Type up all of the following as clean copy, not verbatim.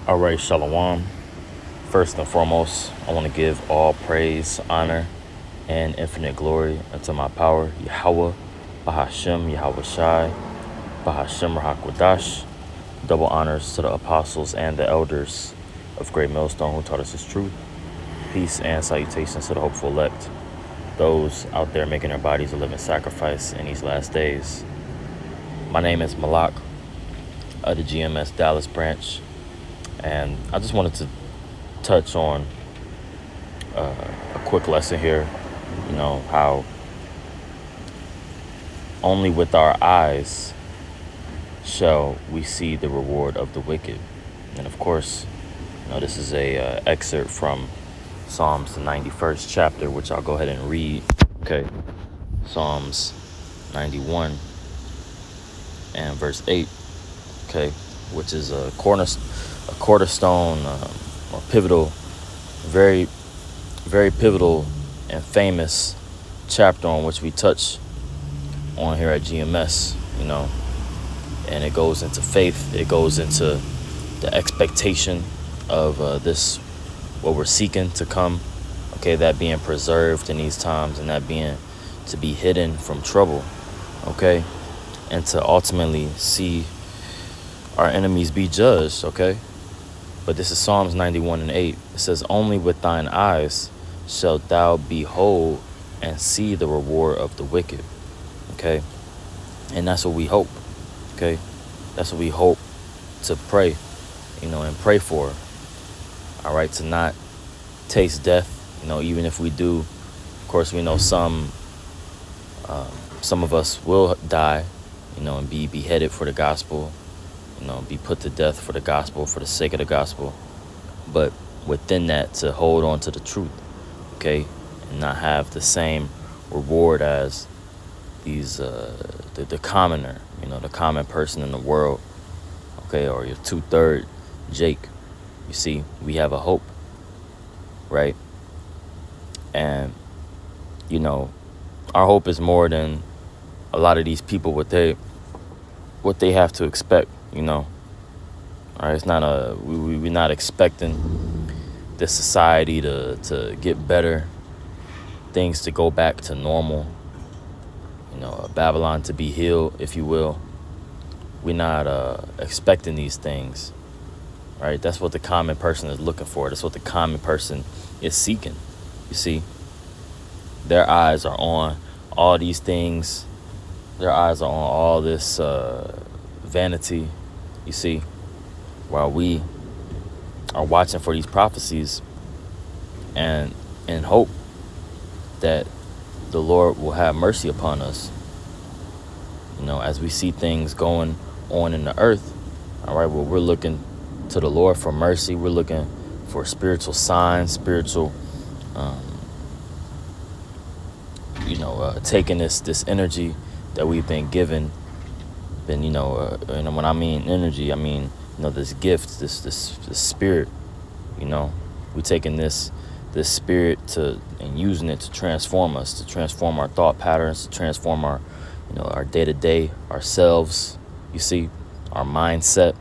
All right, Shalom. First and foremost, I want to give all praise, honor, and infinite glory unto my power, Yahweh, Bahashem, Yahweh Shai, Bahashem Rahakwadash. Double honors to the apostles and the elders of Great Millstone who taught us His truth. Peace and salutations to the hopeful elect, those out there making their bodies a living sacrifice in these last days. My name is Malak of the GMS Dallas branch, and I just wanted to touch on a quick lesson here. How only with our eyes shall we see the reward of the wicked. And of course, this is a excerpt from Psalms, the 91st chapter, which I'll go ahead and read. Okay, Psalms 91 and verse 8. Okay, which is a cornerstone or pivotal, very, very pivotal and famous chapter on which we touch on here at GMS. And it goes into faith. It goes into the expectation of this, what we're seeking to come. Okay, that being preserved in these times, and that being to be hidden from trouble. Okay, and to ultimately see our enemies be judged. Okay, but this is Psalms 91 and 8. It says, "Only with thine eyes shalt thou behold and see the reward of the wicked." Okay, and that's what we hope. Okay, that's what we hope to pray, and pray for. All right, to not taste death. Even if we do, of course, we know some of us will die, and be beheaded for the gospel, be put to death for the gospel, for the sake of the gospel. But within that, to hold on to the truth, okay, and not have the same reward as these the commoner, the common person in the world, okay, or your 2/3 Jake. You see, we have a hope, right? And our hope is more than a lot of these people what they have to expect. All right, it's not we're not expecting this society to get better, things to go back to normal. Babylon to be healed, if you will. We're not expecting these things, right? That's what the common person is looking for. That's what the common person is seeking. You see, their eyes are on all these things. Their eyes are on all this vanity, you see, while we are watching for these prophecies and in hope that the Lord will have mercy upon us. As we see things going on in the earth, all right, well, we're looking to the Lord for mercy. We're looking for spiritual signs, spiritual, taking this energy that we've been given. When I mean energy, I mean, this gift, this spirit. We're taking this spirit and using it to transform us, to transform our thought patterns, to transform our day-to-day, ourselves, you see, our mindset,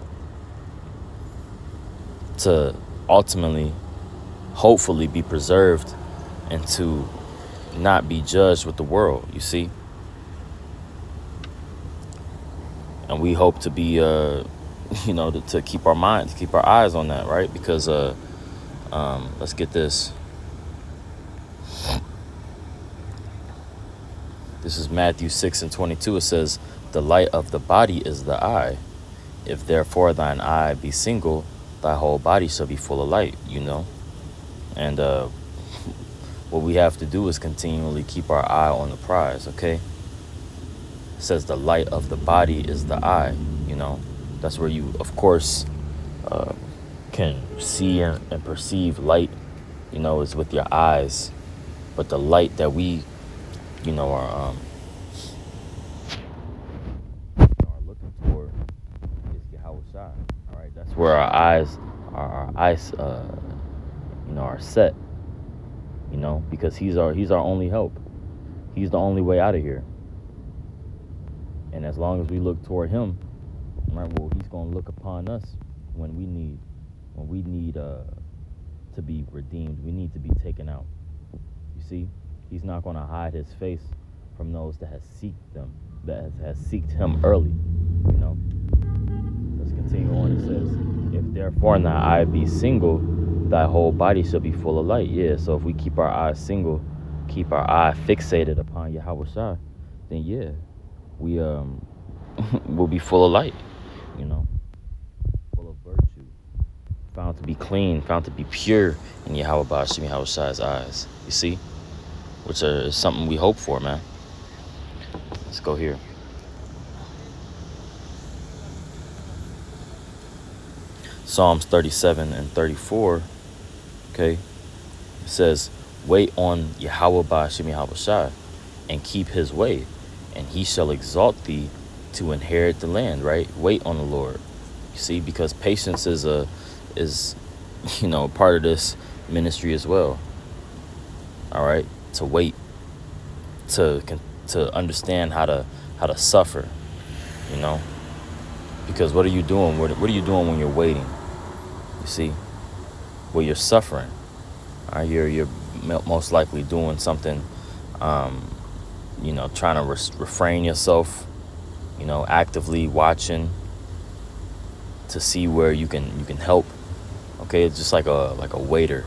to ultimately, hopefully, be preserved and to not be judged with the world, you see. And we hope to be, to keep our minds, keep our eyes on that, right? Because, let's get this. This is Matthew 6 and 22. It says, "The light of the body is the eye. If therefore thine eye be single, thy whole body shall be full of light," And what we have to do is continually keep our eye on the prize, okay? It says the light of the body is the eye, That's where you, of course, can see and perceive light, is with your eyes. But the light that we are looking toward is Yahweh Shai. All right, that's where our eyes are set. Because he's our only help. He's the only way out of here. And as long as we look toward him, right, well, he's gonna look upon us when we need when we need to be redeemed, we need to be taken out. You see, he's not going to hide his face from those that has seeked them, that has seeked him early. You know, let's continue on. It says, if therefore thy eye be single, thy whole body shall be full of light. Yeah, so if we keep our eyes single, keep our eye fixated upon Yahweh Shai, then yeah, we will be full of light, you know, full of virtue, found to be clean, found to be pure in Yahweh Bashim Yahweh Shai's eyes. You see? Which is something we hope for, man. Let's go here. Psalms 37 and 34, okay, it says, wait on Yahweh Bashim Yahweh Shai, and keep his way, and he shall exalt thee to inherit the land, right? Wait on the Lord. You see, because patience is part of this ministry as well. All right, to wait, to understand how to suffer, you know, because what are you doing? What are you doing when you're waiting? You see, well, you're suffering. All right, you're most likely doing something, trying to refrain yourself, actively watching to see where you can help. Okay, it's just like a waiter.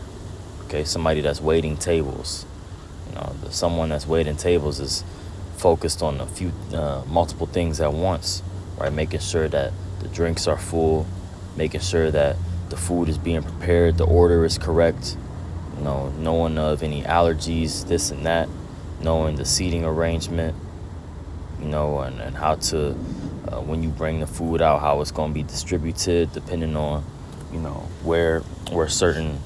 Okay, somebody that's waiting tables. Someone that's waiting tables is focused on a few multiple things at once, right? Making sure that the drinks are full, making sure that the food is being prepared, the order is correct, knowing of any allergies, this and that, knowing the seating arrangement, and how to, when you bring the food out, how it's going to be distributed, depending on, where certain,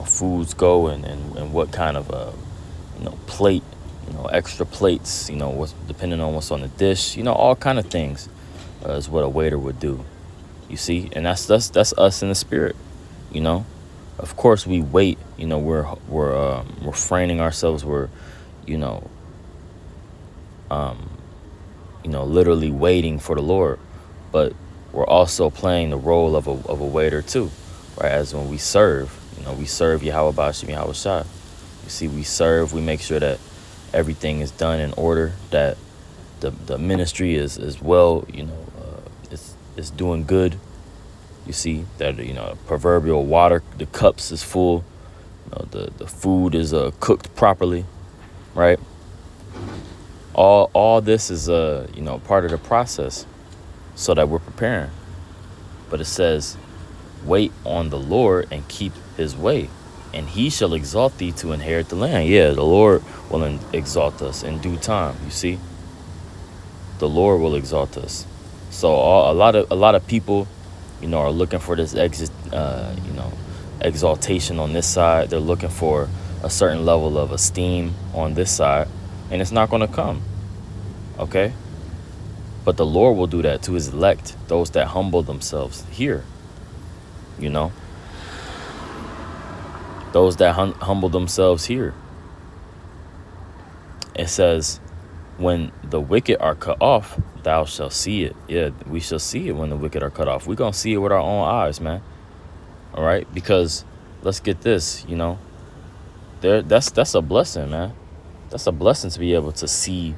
foods go and what kind of, plate, extra plates, what's depending on what's on the dish, all kind of things is what a waiter would do. You see, and that's us in the spirit. Of course we wait. We're refraining ourselves. We're, literally waiting for the Lord, but we're also playing the role of a waiter too, right? As when we serve, we serve Yahweh Bashim Yahweh Shai. You see, we serve. We make sure that everything is done in order. That the ministry is well. It's doing good. You see that proverbial water, the cups is full. The food is cooked properly, right? All this is part of the process, so that we're preparing. But it says, wait on the Lord and keep his way, and he shall exalt thee to inherit the land. Yeah, the Lord will exalt us in due time. You see, the Lord will exalt us. So a lot of people, are looking for this exaltation on this side. They're looking for a certain level of esteem on this side, and it's not going to come. Okay? But the Lord will do that to his elect, those that humble themselves here. Those that humble themselves here. It says, when the wicked are cut off, thou shalt see it. Yeah, we shall see it when the wicked are cut off. We're going to see it with our own eyes, man. All right? Because let's get this, that's a blessing, man. That's a blessing to be able to see,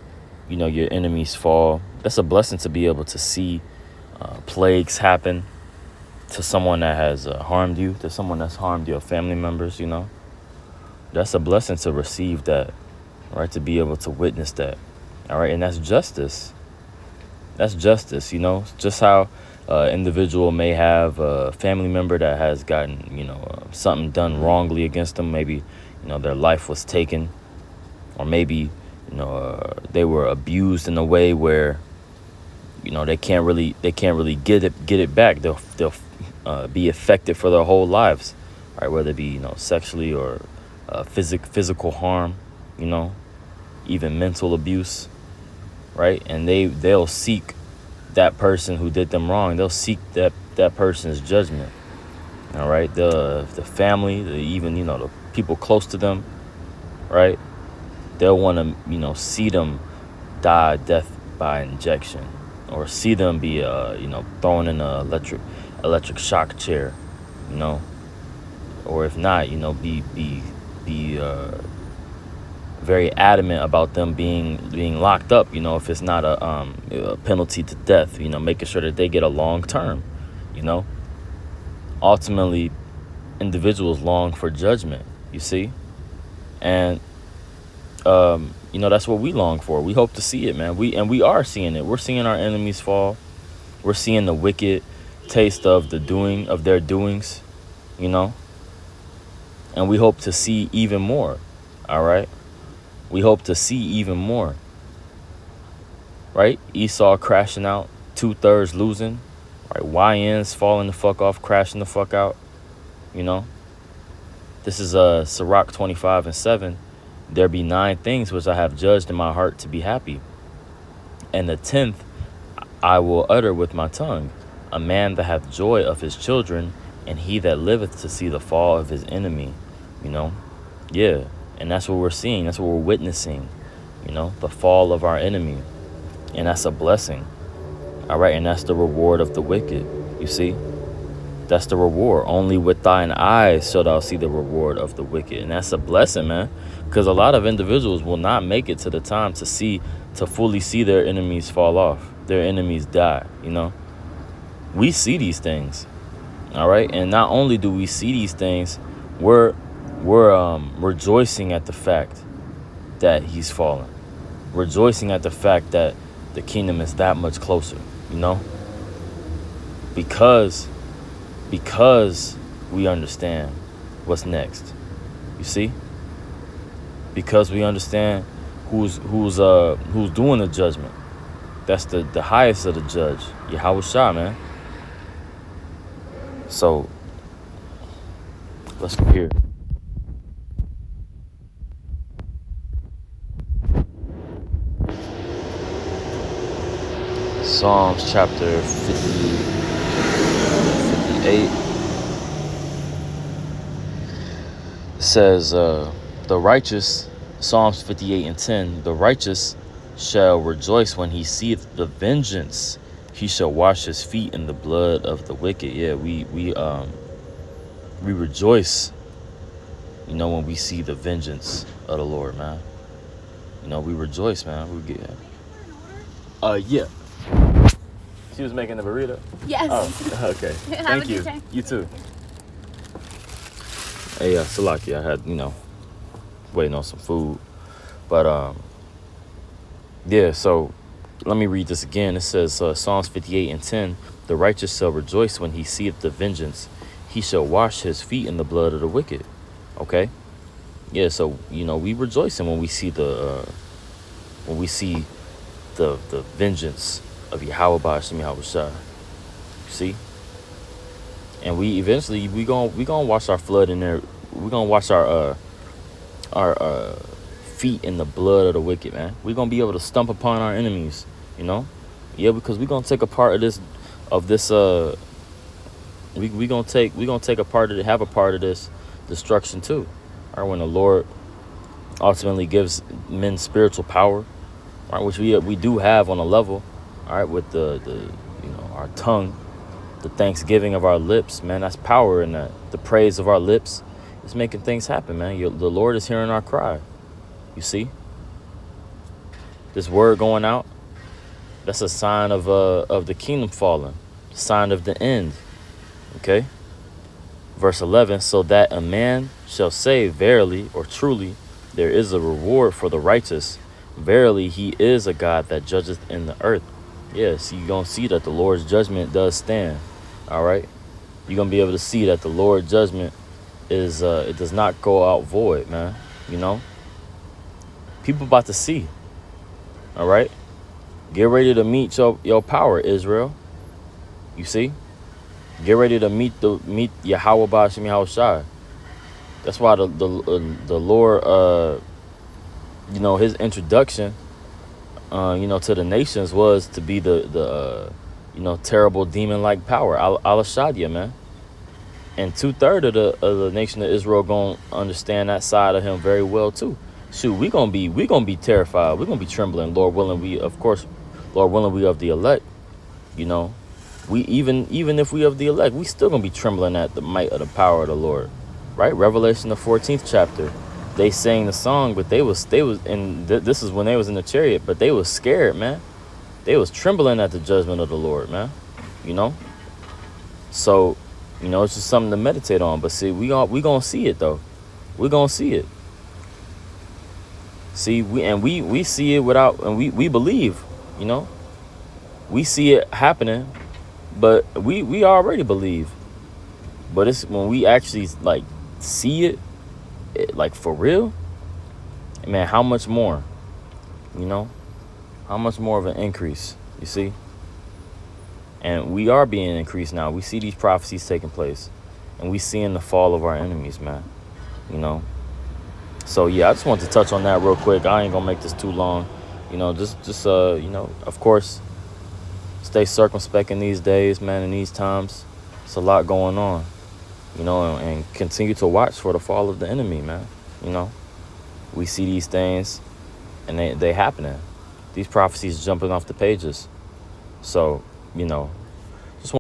your enemies fall. That's a blessing to be able to see plagues happen to someone that has harmed you, to someone that's harmed your family members, That's a blessing to receive that, right? To be able to witness that. All right, and that's justice. That's justice, just how individual may have a family member that has gotten, something done wrongly against them. Maybe, their life was taken, or maybe, they were abused in a way where, they can't really get it back. They'll be affected for their whole lives, right? Whether it be, sexually or physical harm, even mental abuse. Right, and they'll seek that person who did them wrong. They'll seek that person's judgment. All right, the family, even the people close to them, right? They'll want to see them die death by injection, or see them be thrown in a electric shock chair, you know, or if not, you know, be very adamant about them being locked up, you know, if it's not a penalty to death, you know, making sure that they get a long term, you know. Ultimately, individuals long for judgment, you see, and you know, that's what we long for. We hope to see it, man. We are seeing it. We're seeing our enemies fall. We're seeing the wicked taste of their doings, you know, and we hope to see even more. All right, we hope to see even more. Right, Esau crashing out, 2/3 losing. Right, YNs falling the fuck off, crashing the fuck out. You know, this is Sirach 25:7. There be 9 things which I have judged in my heart to be happy, and the 10th I will utter with my tongue. A man that hath joy of his children, and he that liveth to see the fall of his enemy. You know, yeah, and that's what we're seeing. That's what we're witnessing. You know, the fall of our enemy, and that's a blessing. All right, and that's the reward of the wicked. You see, that's the reward. Only with thine eyes shalt thou see the reward of the wicked, and that's a blessing, man. Because a lot of individuals will not make it to the time to fully see their enemies fall off, their enemies die. You know, we see these things, all right, and not only do we see these things, we're rejoicing at the fact that he's fallen, rejoicing at the fact that the kingdom is that much closer. You know, because we understand what's next. You see, because we understand who's doing the judgment. That's the highest of the judge, Yahweh Shah, man. So let's go here. Psalms chapter 58. It says, the righteous, Psalms 58:10, the righteous shall rejoice when he seeth the vengeance. He shall wash his feet in the blood of the wicked. Yeah, we rejoice, you know, when we see the vengeance of the Lord, man. You know, we rejoice, man. We get yeah. She was making the burrito? Yes. Oh, okay. Thank you. You too. Hey, Salaki, I had, you know, waiting on some food. But, yeah, so let me read this again. It says, Psalms 58:10, the righteous shall rejoice when he seeth the vengeance. He shall wash his feet in the blood of the wicked. Okay? Yeah, so, you know, we rejoicing when we see the vengeance of Yahweh Ba'ashim Yahweh Shah. See? And we gonna wash our flood in there. We're gonna wash our feet in the blood of the wicked, man. We're gonna be able to stomp upon our enemies, you know? Yeah, because we're gonna take a part of this we gonna take a part of it, have a part of this destruction too. All right, when the Lord ultimately gives men spiritual power, all right, which we do have on a level, all right, with the you know, our tongue, the thanksgiving of our lips, man, that's power in that. The praise of our lips is making things happen, man. The Lord is hearing our cry. You see, this word going out, that's a sign of the kingdom falling, sign of the end. Okay, verse 11, so that a man shall say, verily or truly, there is a reward for the righteous. Verily, he is a God that judgeth in the earth. Yes, you're going to see that the Lord's judgment does stand. All right. You're going to be able to see that the Lord's judgment is, it does not go out void, man. You know, people about to see. All right. Get ready to meet your power, Israel. You see, get ready to meet Yahweh Ba'ashim Yahweh Shai. That's why the Lord, you know, his introduction, you know, to the nations was to be the you know, terrible demon-like power, Al-Shadia, man. And 2/3 of the nation of Israel gonna understand that side of him very well too. Shoot, we gonna be terrified. We're gonna be trembling. Lord willing, we of the elect, you know. We even if we of the elect, we still gonna be trembling at the might of the power of the Lord, right? Revelation the 14th chapter, they sang the song, but they was and this is when they was in the chariot, but they was scared, man. They was trembling at the judgment of the Lord, man. You know, so it's just something to meditate on. But see, we gonna see it though. We gonna see it. See, we see it without, and we believe, we see it happening, but we already believe. But it's when we actually like see it like for real, man, how much more, how much more of an increase, you see? And we are being increased now. We see these prophecies taking place, and we seeing the fall of our enemies, man, So yeah, I just wanted to touch on that real quick. I ain't gonna make this too long. Just of course, stay circumspect in these days, man, in these times. It's a lot going on, and continue to watch for the fall of the enemy, man. We see these things, and they happening. These prophecies jumping off the pages. So,